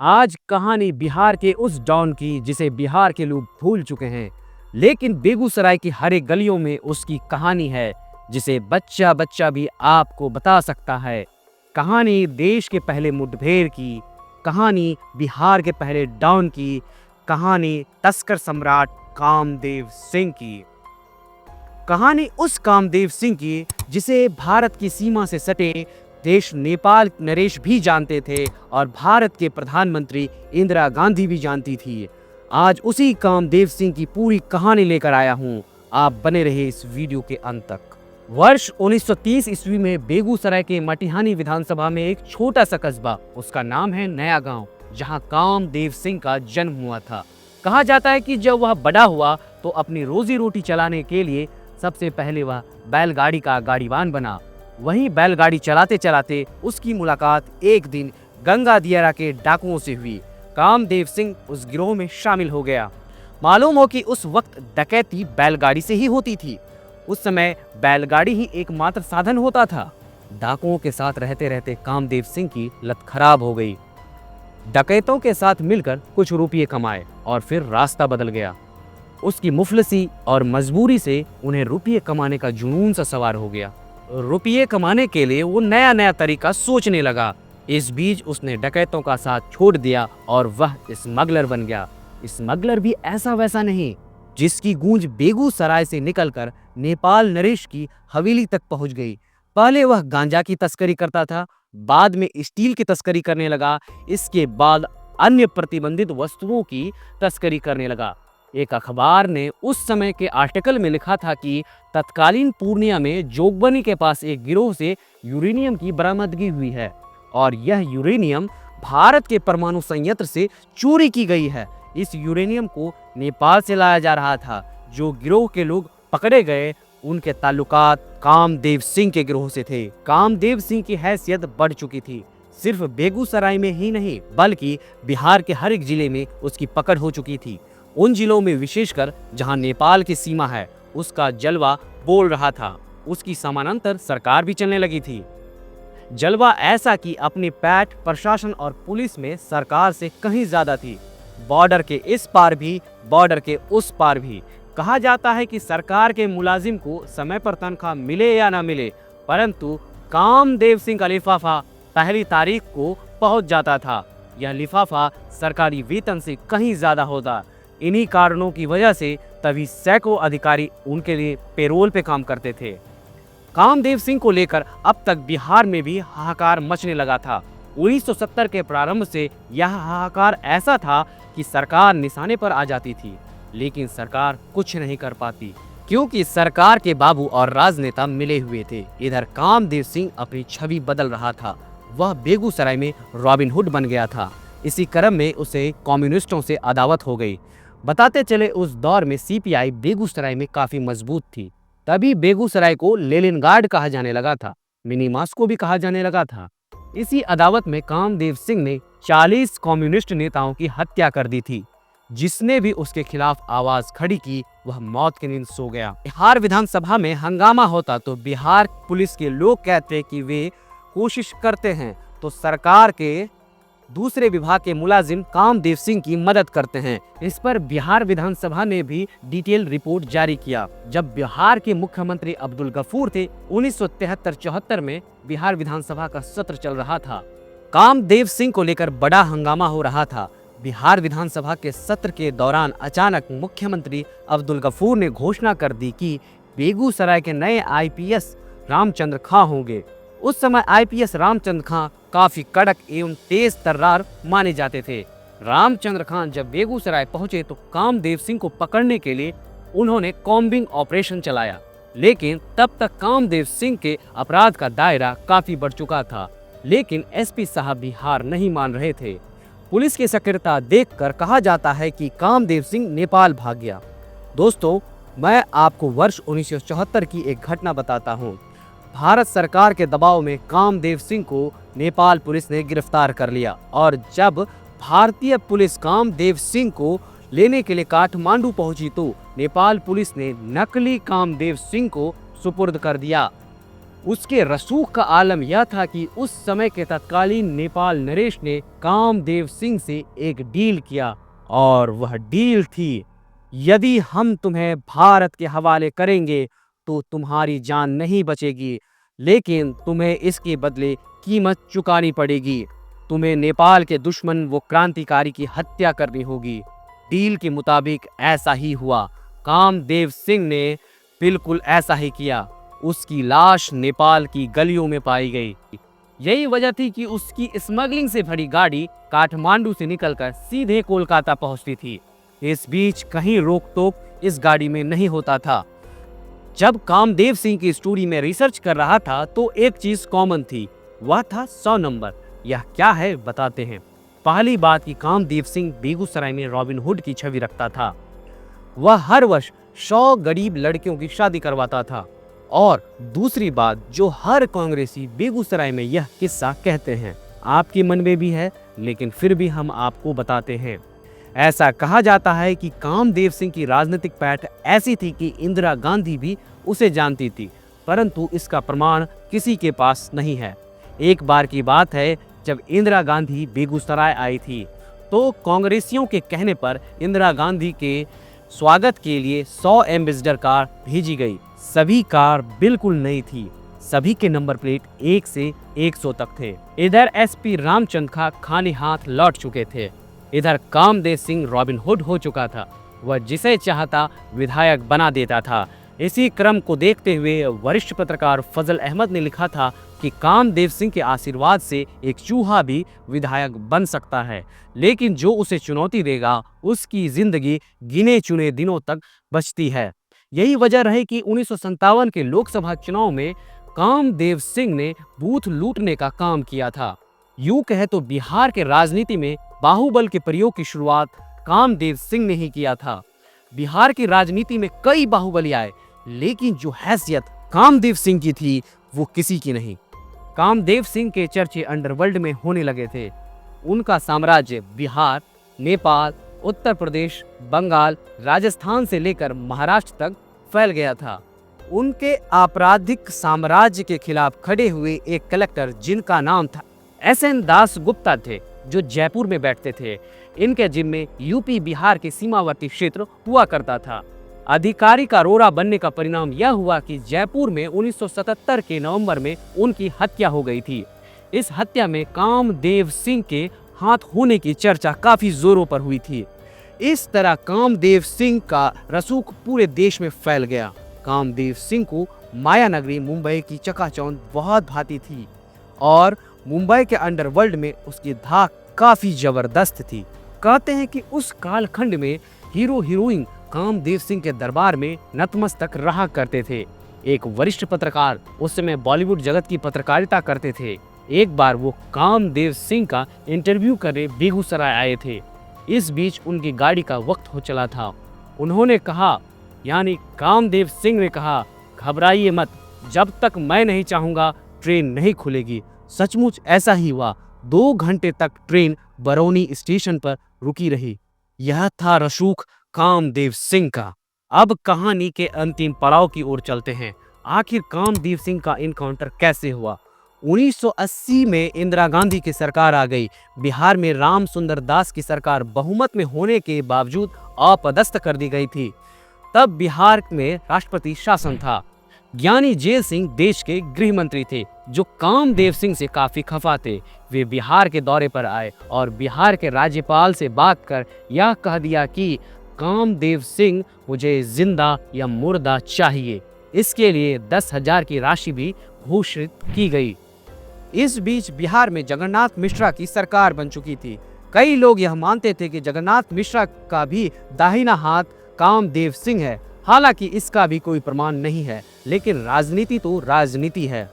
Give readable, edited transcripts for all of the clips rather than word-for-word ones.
आज कहानी बिहार के उस डॉन की जिसे बिहार के लोग भूल चुके हैं, लेकिन बेगूसराय की हर एक गलियों में उसकी कहानी है जिसे बच्चा बच्चा भी आपको बता सकता है। कहानी देश के पहले मुठभेड़ की, कहानी बिहार के पहले डॉन की, कहानी तस्कर सम्राट कामदेव सिंह की। कहानी उस कामदेव सिंह की जिसे भारत की सीमा से सटे देश नेपाल नरेश भी जानते थे और भारत के प्रधानमंत्री इंदिरा गांधी भी जानती थी। आज उसी कामदेव सिंह की पूरी कहानी लेकर आया हूं। आप बने रहे इस वीडियो के अंत तक। वर्ष 1930 ईस्वी में बेगूसराय के मटिहानी विधानसभा में एक छोटा सा कस्बा, उसका नाम है नया गांव, जहां कामदेव सिंह का जन्म हुआ था। कहा जाता है कि जब वह बड़ा हुआ तो अपनी रोजी रोटी चलाने के लिए सबसे पहले वह बैलगाड़ी का गाड़ीवान बना। वहीं बैलगाड़ी चलाते चलाते उसकी मुलाकात एक दिन गंगा दियारा के डाकुओं से हुई। कामदेव सिंह उस गिरोह में शामिल हो गया। मालूम हो कि उस वक्त डकैती बैलगाड़ी से ही होती थी। उस समय बैलगाड़ी ही एकमात्र साधन होता था। डाकुओं के साथ रहते रहते कामदेव सिंह की लत खराब हो गई। डकैतों के साथ मिलकर कुछ रुपये कमाए और फिर रास्ता बदल गया। उसकी मुफलसी और मजबूरी से उन्हें रुपये कमाने का जुनून सा सवार हो गया। रुपये कमाने के लिए वो नया नया तरीका सोचने लगा। इस बीच उसने डकैतों का साथ छोड़ दिया और वह स्मगलर बन गया। स्मगलर भी ऐसा वैसा नहीं, जिसकी गूंज बेगूसराय से निकलकर नेपाल नरेश की हवेली तक पहुंच गई। पहले वह गांजा की तस्करी करता था, बाद में स्टील की तस्करी करने लगा, इसके बाद अन्य प्रतिबंधित वस्तुओं की तस्करी करने लगा। एक अखबार ने उस समय के आर्टिकल में लिखा था कि तत्कालीन पूर्णिया में जोगबनी के पास एक गिरोह से यूरेनियम की बरामदगी हुई है और यह यूरेनियम भारत के परमाणु संयंत्र से चोरी की गई है। इस यूरेनियम को नेपाल से लाया जा रहा था। जो गिरोह के लोग पकड़े गए उनके ताल्लुकात कामदेव सिंह के गिरोह से थे। कामदेव सिंह की हैसियत बढ़ चुकी थी। सिर्फ बेगूसराय में ही नहीं बल्कि बिहार के हर एक जिले में उसकी पकड़ हो चुकी थी। उन जिलों में विशेषकर जहां नेपाल की सीमा है उसका जलवा बोल रहा था। उसकी समानांतर सरकार भी चलने लगी थी। जलवा ऐसा कि अपनी पैठ प्रशासन और पुलिस में सरकार से कहीं ज्यादा थी। बॉर्डर के इस पार भी, बॉर्डर के उस पार भी। कहा जाता है कि सरकार के मुलाजिम को समय पर तनख्वाह मिले या ना मिले, परंतु कामदेव सिंह का लिफाफा पहली तारीख को पहुंच जाता था। यह लिफाफा सरकारी वेतन से कहीं ज्यादा होता। इन्हीं कारणों की वजह से तभी सैकड़ों अधिकारी उनके लिए पेरोल पे काम करते थे। कामदेव सिंह को लेकर अब तक बिहार में भी हाहाकार मचने लगा था। 1970 के प्रारंभ से यह हाहाकार ऐसा था कि सरकार निशाने पर आ जाती थी, लेकिन सरकार कुछ नहीं कर पाती क्योंकि सरकार के बाबू और राजनेता मिले हुए थे। इधर कामदेव सिंह अपनी छवि बदल रहा था। वह बेगूसराय में रॉबिन हुड बन गया था। इसी क्रम में उसे कम्युनिस्टों से अदावत हो गई। बताते चले उस दौर में सीपीआई बेगूसराय में काफी मजबूत थी। तभी बेगूसराय को लेनिनग्राड कहा जाने लगा था, मिनी मॉस्को भी कहा जाने लगा था। इसी अदावत में कामदेव सिंह ने 40 कम्युनिस्ट नेताओं की हत्या कर दी थी। जिसने भी उसके खिलाफ आवाज खड़ी की वह मौत की नींद सो गया। बिहार विधानसभा में हंगामा होता तो बिहार पुलिस के लोग कहते कि वे कोशिश करते हैं तो सरकार के दूसरे विभाग के मुलाजिम कामदेव सिंह की मदद करते हैं। इस पर बिहार विधानसभा ने भी डिटेल रिपोर्ट जारी किया। जब बिहार के मुख्यमंत्री अब्दुल गफूर थे, 1973-74 में बिहार विधानसभा का सत्र चल रहा था। कामदेव सिंह को लेकर बड़ा हंगामा हो रहा था। बिहार विधानसभा के सत्र के दौरान अचानक मुख्यमंत्री अब्दुल गफूर ने घोषणा कर दी कि बेगूसराय के नए आईपीएस रामचंद्र खां होंगे। उस समय आईपीएस रामचंद्र खां काफी कड़क एवं तेज तर्रार माने जाते थे। रामचंद्र खां जब बेगूसराय पहुंचे तो कामदेव सिंह को पकड़ने के लिए उन्होंने कॉम्बिंग ऑपरेशन चलाया, लेकिन तब तक कामदेव सिंह के अपराध का दायरा काफी बढ़ चुका था। लेकिन एसपी साहब भी हार नहीं मान रहे थे। पुलिस की सक्रियता देखकर कहा जाता है कि कामदेव सिंह नेपाल भाग गया। दोस्तों, मैं आपको वर्ष 1974 की एक घटना बताता हूँ। भारत सरकार के दबाव में कामदेव सिंह को नेपाल पुलिस ने गिरफ्तार कर लिया और जब भारतीय पुलिस कामदेव सिंह को लेने के लिए काठमांडू पहुंची तो नेपाल पुलिस ने नकली कामदेव सिंह को सुपुर्द कर दिया। उसके रसूख का आलम यह था कि उस समय के तत्कालीन नेपाल नरेश ने कामदेव सिंह से एक डील किया, और वह डील थी, यदि हम तुम्हें भारत के हवाले करेंगे तो तुम्हारी जान नहीं बचेगी, लेकिन तुम्हें इसके बदले कीमत चुकानी पड़ेगी। तुम्हें नेपाल के दुश्मन वो क्रांतिकारी की हत्या करनी होगी। डील के मुताबिक ऐसा ही हुआ। कामदेव सिंह ने बिल्कुल ऐसा ही किया। उसकी लाश नेपाल की गलियों में पाई गई। यही वजह थी कि उसकी स्मगलिंग से भरी गाड़ी काठमांडू से निकलकर सीधे कोलकाता पहुंचती थी। इस बीच कहीं रोक टोक इस गाड़ी में नहीं होता था। जब कामदेव सिंह की स्टोरी में रिसर्च कर रहा था तो एक चीज कॉमन थी, वह था 100 नंबर। यह क्या है बताते हैं। पहली बात कि कामदेव सिंह बेगूसराय में रॉबिन हुड की छवि रखता था। वह हर वर्ष 100 गरीब लड़कियों की शादी करवाता था। और दूसरी बात, जो हर कांग्रेसी बेगूसराय में यह किस्सा कहते हैं, आपके मन में भी है, लेकिन फिर भी हम आपको बताते हैं। ऐसा कहा जाता है कि कामदेव सिंह की राजनीतिक पैठ ऐसी थी कि इंदिरा गांधी भी उसे जानती थी, परंतु इसका प्रमाण किसी के पास नहीं है। एक बार की बात है, जब इंदिरा गांधी बेगूसराय आई थी तो कांग्रेसियों के कहने पर इंदिरा गांधी के स्वागत के लिए 100 एम्बेसडर कार भेजी गई। सभी कार बिल्कुल नई थी। सभी के नंबर प्लेट 1 से 100 तक थे। इधर एसपी रामचंद्र खा खाली हाथ लौट चुके थे। इधर कामदेव सिंह रॉबिन हुड हो चुका था। वह जिसे चाहता विधायक बना देता था। इसी क्रम को देखते हुए वरिष्ठ पत्रकार फजल अहमद ने लिखा था कि कामदेव सिंह के आशीर्वाद से एक चूहा भी विधायक बन सकता है, लेकिन जो उसे चुनौती देगा उसकी जिंदगी गिने चुने दिनों तक बचती है। यही वजह रही कि 1957 के लोकसभा चुनाव में कामदेव सिंह ने बूथ लूटने का काम किया था। यूं कहे तो बिहार के राजनीति में बाहुबल के प्रयोग की शुरुआत कामदेव सिंह ने ही किया था। बिहार की राजनीति में कई बाहुबली आए, लेकिन जो हैसियत कामदेव सिंह की थी वो किसी की नहीं। कामदेव सिंह के चर्चे अंडरवर्ल्ड में होने लगे थे। उनका साम्राज्य बिहार, नेपाल, उत्तर प्रदेश, बंगाल, राजस्थान से लेकर महाराष्ट्र तक फैल गया था। उनके आपराधिक साम्राज्य के खिलाफ खड़े हुए एक कलेक्टर जिनका नाम था SN दास गुप्ता थे, जो जयपुर में बैठते थे। इनके जिम्मे यूपी बिहार के सीमावर्ती क्षेत्र हुआ करता था। अधिकारी का रोड़ा बनने का परिणाम यह हुआ कि जयपुर में 1977 के नवंबर में उनकी हत्या हो गई थी। इस हत्या में कामदेव सिंह के हाथ होने की चर्चा काफी जोरों पर हुई थी। इस तरह कामदेव सिंह का रसूख पूरे देश में फैल गया। कामदेव सिंह को माया नगरी मुंबई की चकाचौंध बहुत भाती थी और मुंबई के अंडरवर्ल्ड में उसकी धाक काफी जबरदस्त थी। कहते हैं कि उस कालखंड में हीरो हीरोइन कामदेव सिंह के दरबार में नतमस्तक रहा करते थे। एक वरिष्ठ पत्रकार उस समय बॉलीवुड जगत की पत्रकारिता करते थे। एक बार वो कामदेव सिंह का इंटरव्यू करने बेगूसराय आए थे। इस बीच उनकी गाड़ी का वक्त हो चला था। उन्होंने कहा, यानी कामदेव सिंह ने कहा, घबराइए मत, जब तक मैं नहीं चाहूंगा ट्रेन नहीं खुलेगी। सचमुच ऐसा ही हुआ। 2 घंटे तक ट्रेन बरौनी स्टेशन पर रुकी रही। यह था रसूख कामदेव सिंह का। अब कहानी के अंतिम पड़ाव की ओर चलते हैं। आखिर कामदेव सिंह का इनकाउंटर कैसे हुआ? 1980 में इंदिरा गांधी की सरकार आ गई। बिहार में राम सुंदर दास की सरकार बहुमत में होने के बावजूद अपदस्थ कर दी गई थी। तब बिहार में राष्ट्रपति शासन था। ज्ञानी जेल सिंह देश के गृह मंत्री थे, जो कामदेव सिंह से काफी खफा थे। वे बिहार के दौरे पर आए और बिहार के राज्यपाल से बात कर यह कह दिया कि कामदेव सिंह मुझे जिंदा या मुर्दा चाहिए। इसके लिए 10,000 की राशि भी घोषित की गई। इस बीच बिहार में जगन्नाथ मिश्रा की सरकार बन चुकी थी। कई लोग यह मानते थे कि जगन्नाथ मिश्रा का भी दाहिना हाथ कामदेव सिंह है। हालांकि इसका भी कोई प्रमाण नहीं है, लेकिन राजनीति तो राजनीति है।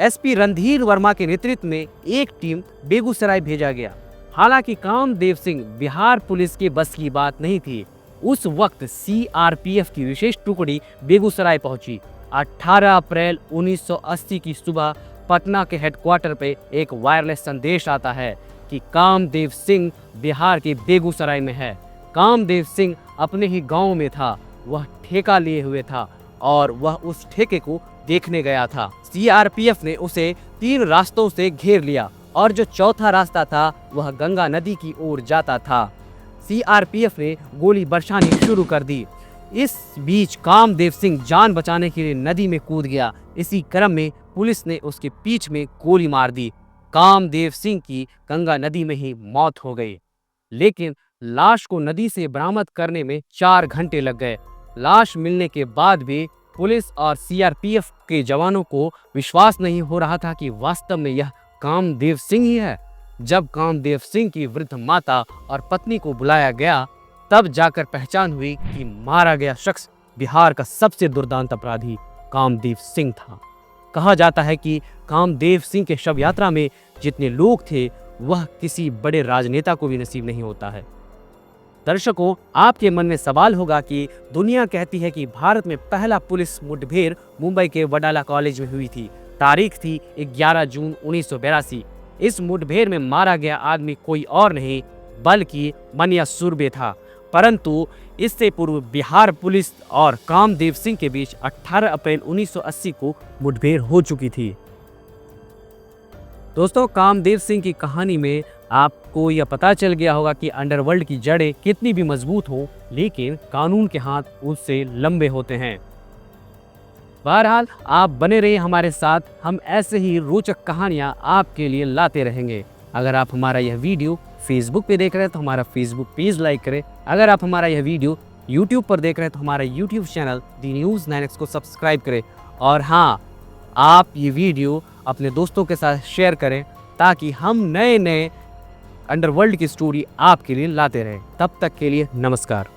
SP रणधीर वर्मा के नेतृत्व में एक टीम बेगूसराय भेजा गया। हालांकि कामदेव सिंह बिहार पुलिस के बस की बात नहीं थी। उस वक्त CRPF की विशेष टुकड़ी बेगूसराय पहुंची। 18 अप्रैल 1980 की सुबह पटना के हेडक्वार्टर पे एक वायरलेस संदेश आता है कि कामदेव सिंह बिहार के बेगूसराय में है। कामदेव सिंह अपने ही गांव में था। वह ठेका लिए हुए था और वह उस ठेके को देखने गया था। सीआरपीएफ ने उसे 3 रास्तों से घेर लिया और जो चौथा रास्ता था वह गंगा नदी की ओर जाता था। सीआरपीएफ ने गोली बरसानी शुरू कर दी। इस बीच कामदेव सिंह जान बचाने के लिए नदी में कूद गया। इसी क्रम में पुलिस ने उसके पीठ में गोली मार दी। कामदेव सिंह की गंगा नदी में ही मौत हो गई, लेकिन लाश को नदी से बरामद करने में 4 घंटे लग गए। लाश मिलने के बाद भी पुलिस और सीआरपीएफ के जवानों को विश्वास नहीं हो रहा था कि वास्तव में यह कामदेव सिंह ही है। जब कामदेव सिंह की वृद्ध माता और पत्नी को बुलाया गया, तब जाकर पहचान हुई कि मारा गया शख्स बिहार का सबसे दुर्दांत अपराधी कामदेव सिंह था। कहा जाता है कि कामदेव सिंह के शव यात्रा में जितने लोग थे वह किसी बड़े राजनेता को भी नसीब नहीं होता है। दर्शकों, आपके मन में सवाल होगा कि दुनिया कहती है कि भारत में पहला पुलिस मुठभेड़ मुंबई के वडाला कॉलेज में हुई थी। तारीख थी 11 जून 1982। इस मुठभेड़ में मारा गया आदमी कोई और नहीं बल्कि मनिया सुरभि था। परंतु इससे पूर्व बिहार पुलिस और कामदेव सिंह के बीच 18 अप्रैल 1980 को मुठभेड़ हो चुकी थी। दोस्तों, कामदेव सिंह की कहानी में आपको यह पता चल गया होगा कि अंडरवर्ल्ड की जड़ें कितनी भी मजबूत हो, लेकिन कानून के हाथ उससे लंबे होते हैं। बहरहाल, आप बने रहिए हमारे साथ, हम ऐसे ही रोचक कहानियां आपके लिए लाते रहेंगे। अगर आप हमारा यह वीडियो फेसबुक पे देख रहे हैं तो हमारा फेसबुक पेज लाइक करें। अगर आप हमारा यह वीडियो यूट्यूब पर देख रहे हैं तो हमारा यूट्यूब चैनल दी न्यूज़ 9X को सब्सक्राइब करें। और हाँ, आप ये वीडियो अपने दोस्तों के साथ शेयर करें ताकि हम नए नए अंडरवर्ल्ड की स्टोरी आपके लिए लाते रहें। तब तक के लिए नमस्कार।